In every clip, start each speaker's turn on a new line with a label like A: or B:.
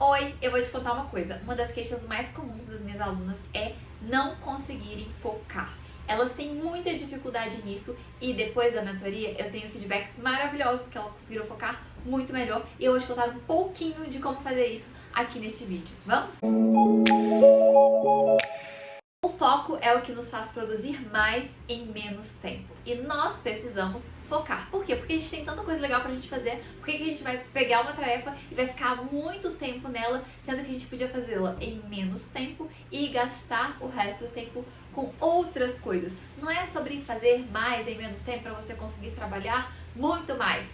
A: Oi, eu vou te contar uma coisa. Uma das queixas mais comuns das minhas alunas é não conseguirem focar. Elas têm muita dificuldade nisso e depois da mentoria eu tenho feedbacks maravilhosos que elas conseguiram focar muito melhor e eu vou te contar um pouquinho de como fazer isso aqui neste vídeo. Vamos? O foco é o que nos faz produzir mais em menos tempo. E nós precisamos focar. Por quê? Porque a gente tem tanta coisa legal pra gente fazer. Por que a gente vai pegar uma tarefa e vai ficar muito tempo nela, sendo que a gente podia fazê-la em menos tempo e gastar o resto do tempo com outras coisas? Não é sobre fazer mais em menos tempo para você conseguir trabalhar muito mais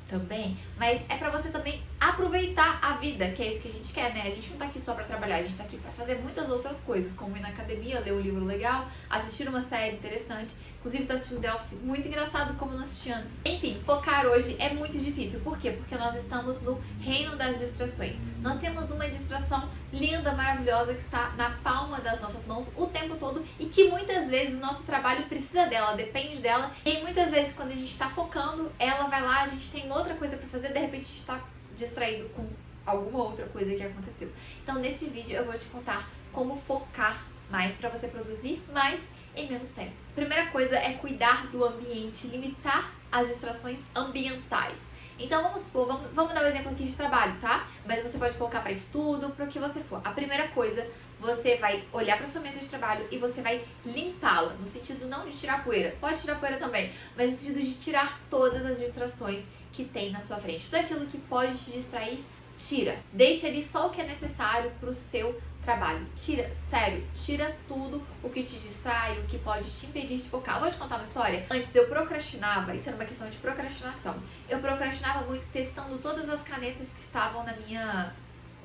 A: também, mas é pra você também aproveitar a vida, que é isso que a gente quer, né? A gente não tá aqui só pra trabalhar, a gente tá aqui pra fazer muitas outras coisas, como ir na academia, ler um livro legal, assistir uma série interessante. Inclusive, tô assistindo The Office, muito engraçado, como eu não assisti antes. Enfim, focar hoje é muito difícil. Por quê? Porque nós estamos no reino das distrações. Nós temos uma distração linda, maravilhosa, que está na palma das nossas mãos o tempo todo e que muitas vezes o nosso trabalho precisa dela, depende dela. E muitas vezes, quando a gente tá focando, ela vai lá, a gente tem outra coisa pra fazer, de repente a gente tá distraído com alguma outra coisa que aconteceu. Então, neste vídeo eu vou te contar como focar mais para você produzir mais em menos tempo. Primeira coisa é cuidar do ambiente, limitar as distrações ambientais. Então vamos supor, vamos dar um exemplo aqui de trabalho, tá? Mas você pode colocar para estudo, para o que você for. A primeira coisa, você vai olhar para sua mesa de trabalho e você vai limpá-la, no sentido não de tirar poeira, pode tirar poeira também, mas no sentido de tirar todas as distrações que tem na sua frente. Tudo aquilo que pode te distrair, tira. Deixa ali só o que é necessário para o seu trabalho. Tira, sério, tira tudo o que te distrai, o que pode te impedir de focar. Eu vou te contar uma história. Antes eu procrastinava, isso era uma questão de procrastinação. Eu procrastinava muito testando todas as canetas que estavam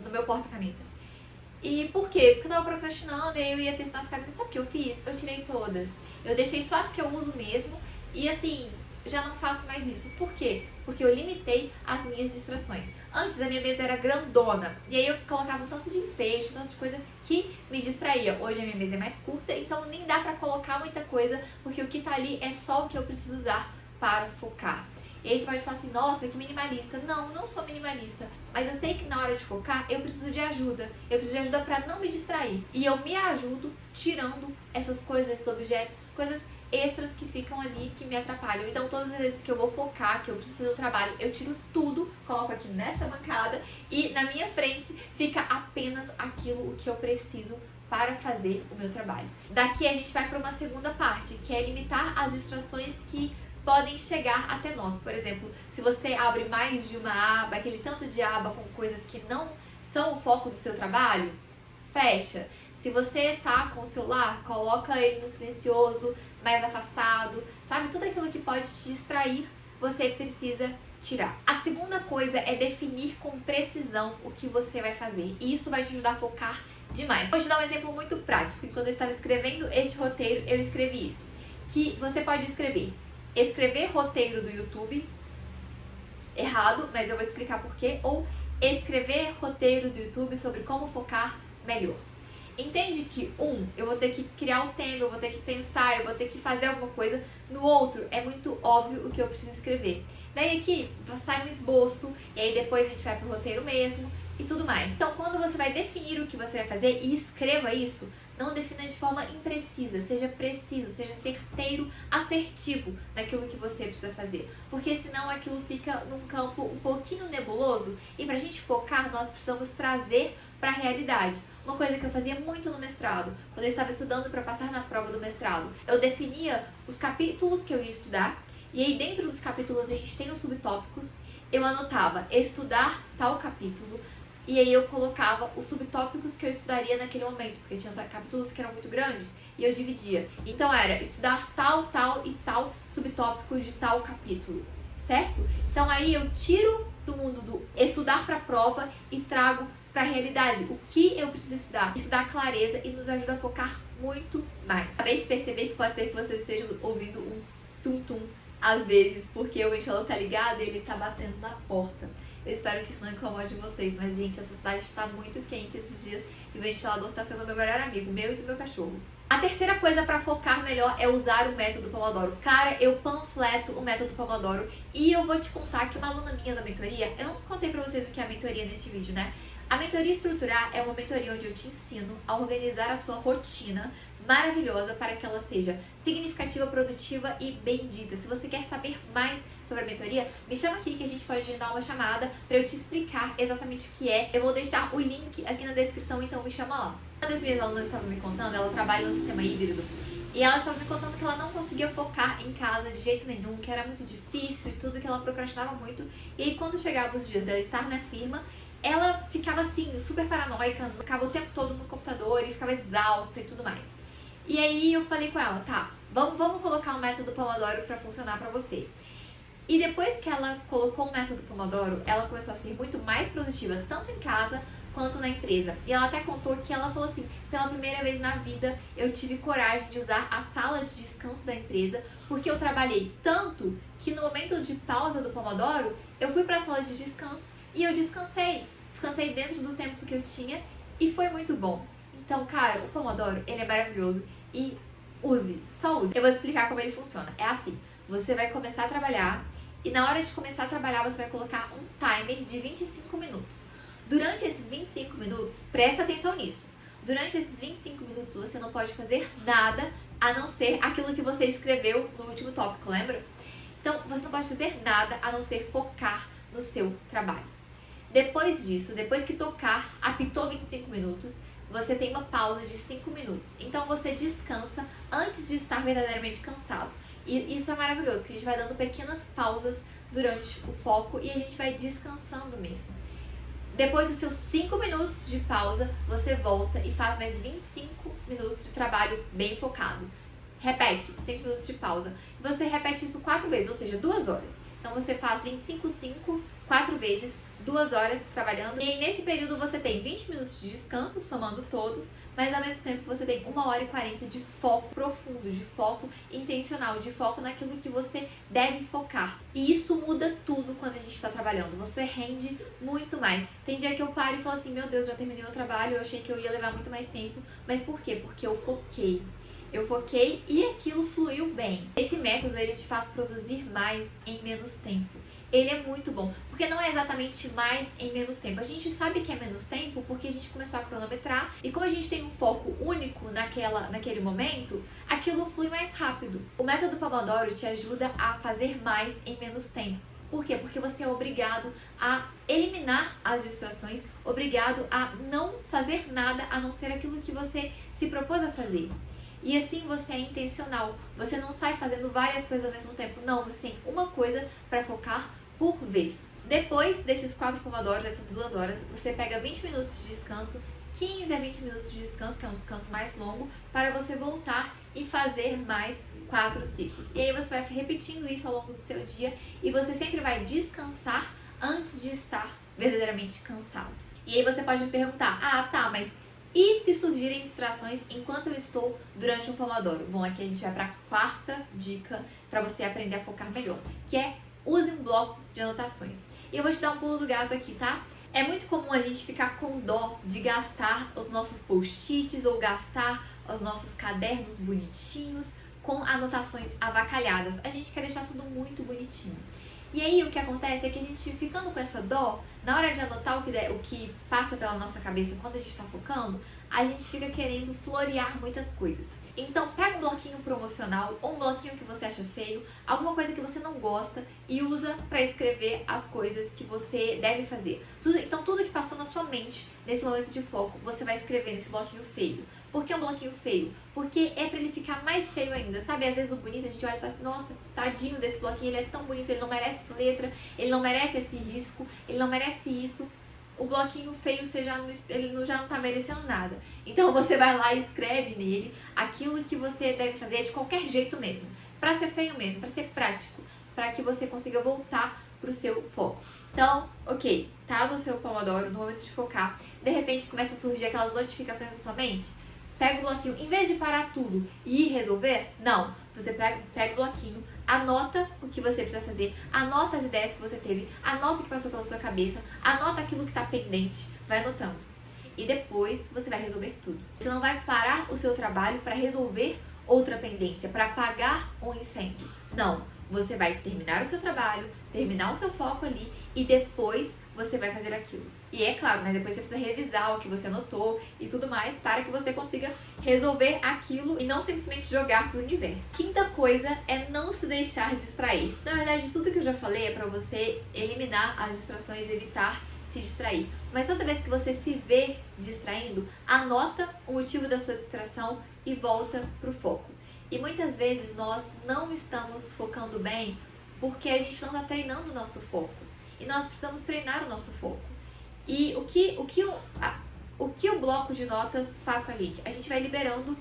A: no meu porta-canetas. E por quê? Porque eu tava procrastinando e aí eu ia testar as canetas. Sabe o que eu fiz? Eu tirei todas. Eu deixei só as que eu uso mesmo e assim, já não faço mais isso. Por quê? Porque eu limitei as minhas distrações. Antes a minha mesa era grandona e aí eu colocava um tanto de enfeite, um tanto de coisa que me distraía. Hoje a minha mesa é mais curta, então nem dá pra colocar muita coisa, porque o que tá ali é só o que eu preciso usar para focar. E aí você pode falar assim, nossa, que minimalista. Não, não sou minimalista. Mas eu sei que na hora de focar, eu preciso de ajuda. Eu preciso de ajuda pra não me distrair. E eu me ajudo tirando essas coisas, esses objetos, essas coisas extras que ficam ali, que me atrapalham. Então todas as vezes que eu vou focar, que eu preciso fazer o trabalho, eu tiro tudo, coloco aqui nessa bancada e na minha frente fica apenas aquilo o que eu preciso para fazer o meu trabalho. Daqui a gente vai para uma segunda parte, que é limitar as distrações que podem chegar até nós. Por exemplo, se você abre mais de uma aba, aquele tanto de aba com coisas que não são o foco do seu trabalho, fecha. Se você tá com o celular, coloca ele no silencioso, mais afastado, sabe? Tudo aquilo que pode te distrair, você precisa tirar. A segunda coisa é definir com precisão o que você vai fazer. E isso vai te ajudar a focar demais. Vou te dar um exemplo muito prático. Quando eu estava escrevendo este roteiro, eu escrevi isso. Que você pode escrever roteiro do YouTube, errado, mas eu vou explicar por quê, ou escrever roteiro do YouTube sobre como focar melhor. Entende que eu vou ter que criar um tema, eu vou ter que pensar, eu vou ter que fazer alguma coisa. No outro, é muito óbvio o que eu preciso escrever. Daí aqui, sai um esboço, e aí depois a gente vai pro roteiro mesmo e tudo mais. Então, quando você vai definir o que você vai fazer e escreva isso, não defina de forma imprecisa, seja preciso, seja certeiro, assertivo naquilo que você precisa fazer. Porque senão aquilo fica num campo um pouquinho nebuloso e pra gente focar, nós precisamos trazer pra realidade. Uma coisa que eu fazia muito no mestrado, quando eu estava estudando para passar na prova do mestrado, eu definia os capítulos que eu ia estudar e aí dentro dos capítulos a gente tem os subtópicos, eu anotava estudar tal capítulo, e aí eu colocava os subtópicos que eu estudaria naquele momento, porque tinha capítulos que eram muito grandes e eu dividia. Então era estudar tal, tal e tal subtópico de tal capítulo, certo? Então aí eu tiro do mundo do estudar para a prova e trago para a realidade. O que eu preciso estudar? Isso dá clareza e nos ajuda a focar muito mais. Acabei de perceber que pode ser que vocês estejam ouvindo um tum-tum às vezes, porque o ventilador tá ligado e ele tá batendo na porta. Eu espero que isso não incomode vocês, mas gente, essa cidade está muito quente esses dias e o ventilador está sendo o meu melhor amigo, meu e do meu cachorro. A terceira coisa para focar melhor é usar o método Pomodoro. Cara, eu panfleto o método Pomodoro e eu vou te contar que uma aluna minha da mentoria, eu não contei pra vocês o que é a mentoria neste vídeo, né? A mentoria estruturar é uma mentoria onde eu te ensino a organizar a sua rotina maravilhosa para que ela seja significativa, produtiva e bendita. Se você quer saber mais sobre a mentoria, me chama aqui que a gente pode agendar uma chamada para eu te explicar exatamente o que é. Eu vou deixar o link aqui na descrição, então me chama lá. Uma das minhas alunas estava me contando, ela trabalha no sistema híbrido, e ela estava me contando que ela não conseguia focar em casa de jeito nenhum, que era muito difícil e tudo, que ela procrastinava muito. E aí quando chegava os dias dela estar na firma, ela ficava assim, super paranoica, ficava o tempo todo no computador e ficava exausta e tudo mais. E aí eu falei com ela, tá, vamos colocar o método Pomodoro para funcionar para você. E depois que ela colocou o método Pomodoro, ela começou a ser muito mais produtiva, tanto em casa quanto na empresa. E ela até contou que ela falou assim, pela primeira vez na vida eu tive coragem de usar a sala de descanso da empresa, porque eu trabalhei tanto que no momento de pausa do Pomodoro, eu fui para a sala de descanso e eu descansei. Descansei dentro do tempo que eu tinha e foi muito bom. Então, cara, o Pomodoro, ele é maravilhoso e use, só use. Eu vou explicar como ele funciona. É assim, você vai começar a trabalhar e na hora de começar a trabalhar você vai colocar um timer de 25 minutos. Durante esses 25 minutos, presta atenção nisso. Durante esses 25 minutos você não pode fazer nada a não ser aquilo que você escreveu no último tópico, lembra? Então, você não pode fazer nada a não ser focar no seu trabalho. Depois disso, depois que tocar, apitou 25 minutos, você tem uma pausa de 5 minutos. Então você descansa antes de estar verdadeiramente cansado. E isso é maravilhoso, porque a gente vai dando pequenas pausas durante o foco e a gente vai descansando mesmo. Depois dos seus 5 minutos de pausa, você volta e faz mais 25 minutos de trabalho bem focado. Repete, 5 minutos de pausa. Você repete isso 4 vezes, ou seja, 2 horas. Então você faz 25, 5, 4 vezes, 2 horas trabalhando. E aí, nesse período você tem 20 minutos de descanso, somando todos, mas ao mesmo tempo você tem 1 hora e 40 de foco profundo, de foco intencional, de foco naquilo que você deve focar. E isso muda tudo quando a gente está trabalhando. Você rende muito mais. Tem dia que eu paro e falo assim, meu Deus, já terminei meu trabalho, eu achei que eu ia levar muito mais tempo. Mas por quê? Porque eu foquei. Eu foquei e aquilo fluiu bem. Esse método, ele te faz produzir mais em menos tempo. Ele é muito bom, porque não é exatamente mais em menos tempo. A gente sabe que é menos tempo porque a gente começou a cronometrar e como a gente tem um foco único naquele momento, aquilo flui mais rápido. O método Pomodoro te ajuda a fazer mais em menos tempo. Por quê? Porque você é obrigado a eliminar as distrações, obrigado a não fazer nada a não ser aquilo que você se propôs a fazer. E assim você é intencional, você não sai fazendo várias coisas ao mesmo tempo, não, você tem uma coisa para focar por vez. Depois desses 4 pomodoros, dessas 2 horas, você pega 20 minutos de descanso, 15 a 20 minutos de descanso, que é um descanso mais longo, para você voltar e fazer mais 4 ciclos. E aí você vai repetindo isso ao longo do seu dia e você sempre vai descansar antes de estar verdadeiramente cansado. E aí você pode me perguntar, tá, mas e se surgirem distrações enquanto eu estou durante um Pomodoro? Bom, aqui a gente vai para a 4ª dica para você aprender a focar melhor, que é use um bloco de anotações. E eu vou te dar um pulo do gato aqui, tá? É muito comum a gente ficar com dó de gastar os nossos post-its ou gastar os nossos cadernos bonitinhos com anotações avacalhadas. A gente quer deixar tudo muito bonitinho. E aí o que acontece é que a gente ficando com essa dó, na hora de anotar o que passa pela nossa cabeça quando a gente está focando, a gente fica querendo florear muitas coisas. Então pega um bloquinho promocional ou um bloquinho que você acha feio, alguma coisa que você não gosta e usa para escrever as coisas que você deve fazer. Então tudo que passou na sua mente nesse momento de foco, você vai escrever nesse bloquinho feio. Por que um bloquinho feio? Porque é pra ele ficar mais feio ainda, sabe? Às vezes o bonito a gente olha e fala assim, nossa, tadinho desse bloquinho, ele é tão bonito, ele não merece essa letra, ele não merece esse risco, ele não merece isso. O bloquinho feio ele já não tá merecendo nada. Então você vai lá e escreve nele aquilo que você deve fazer de qualquer jeito mesmo. Pra ser feio mesmo, pra ser prático, pra que você consiga voltar pro seu foco. Então, ok, tá no seu Pomodoro, no momento de focar, de repente começa a surgir aquelas notificações na sua mente. Pega o bloquinho, em vez de parar tudo e ir resolver, não, você pega o bloquinho, anota o que você precisa fazer, anota as ideias que você teve, anota o que passou pela sua cabeça, anota aquilo que está pendente, vai anotando. E depois você vai resolver tudo. Você não vai parar o seu trabalho para resolver outra pendência, para apagar um incêndio. Não, você vai terminar o seu trabalho, terminar o seu foco ali e depois você vai fazer aquilo. E é claro, né, depois você precisa revisar o que você anotou e tudo mais para que você consiga resolver aquilo e não simplesmente jogar pro universo. Quinta coisa é não se deixar distrair. Na verdade, tudo que eu já falei é para você eliminar as distrações, evitar se distrair. Mas toda vez que você se vê distraindo, anota o motivo da sua distração e volta pro foco. E muitas vezes nós não estamos focando bem porque a gente não está treinando o nosso foco. E nós precisamos treinar o nosso foco. E o que o bloco de notas faz com a gente? A gente vai liberando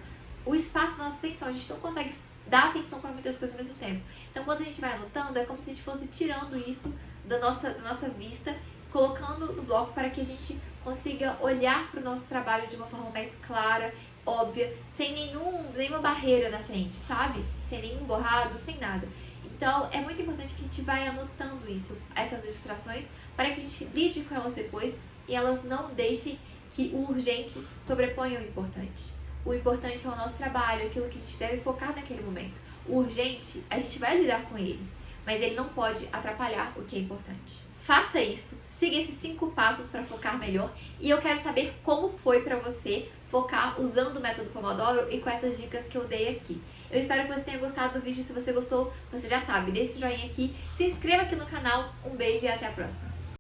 A: o espaço da nossa atenção. A gente não consegue dar atenção para muitas coisas ao mesmo tempo. Então, quando a gente vai anotando, é como se a gente fosse tirando isso da nossa vista, colocando no bloco para que a gente consiga olhar para o nosso trabalho de uma forma mais clara, óbvia, sem nenhuma barreira na frente, sabe? Sem nenhum borrado, sem nada. Então, é muito importante que a gente vai anotando isso, essas distrações, para que a gente lide com elas depois e elas não deixem que o urgente sobreponha o importante. O importante é o nosso trabalho, aquilo que a gente deve focar naquele momento. O urgente, a gente vai lidar com ele, mas ele não pode atrapalhar o que é importante. Faça isso, siga esses 5 passos para focar melhor e eu quero saber como foi para você focar usando o método Pomodoro e com essas dicas que eu dei aqui. Eu espero que você tenha gostado do vídeo. Se você gostou, você já sabe, deixa o joinha aqui, se inscreva aqui no canal. Um beijo e até a próxima.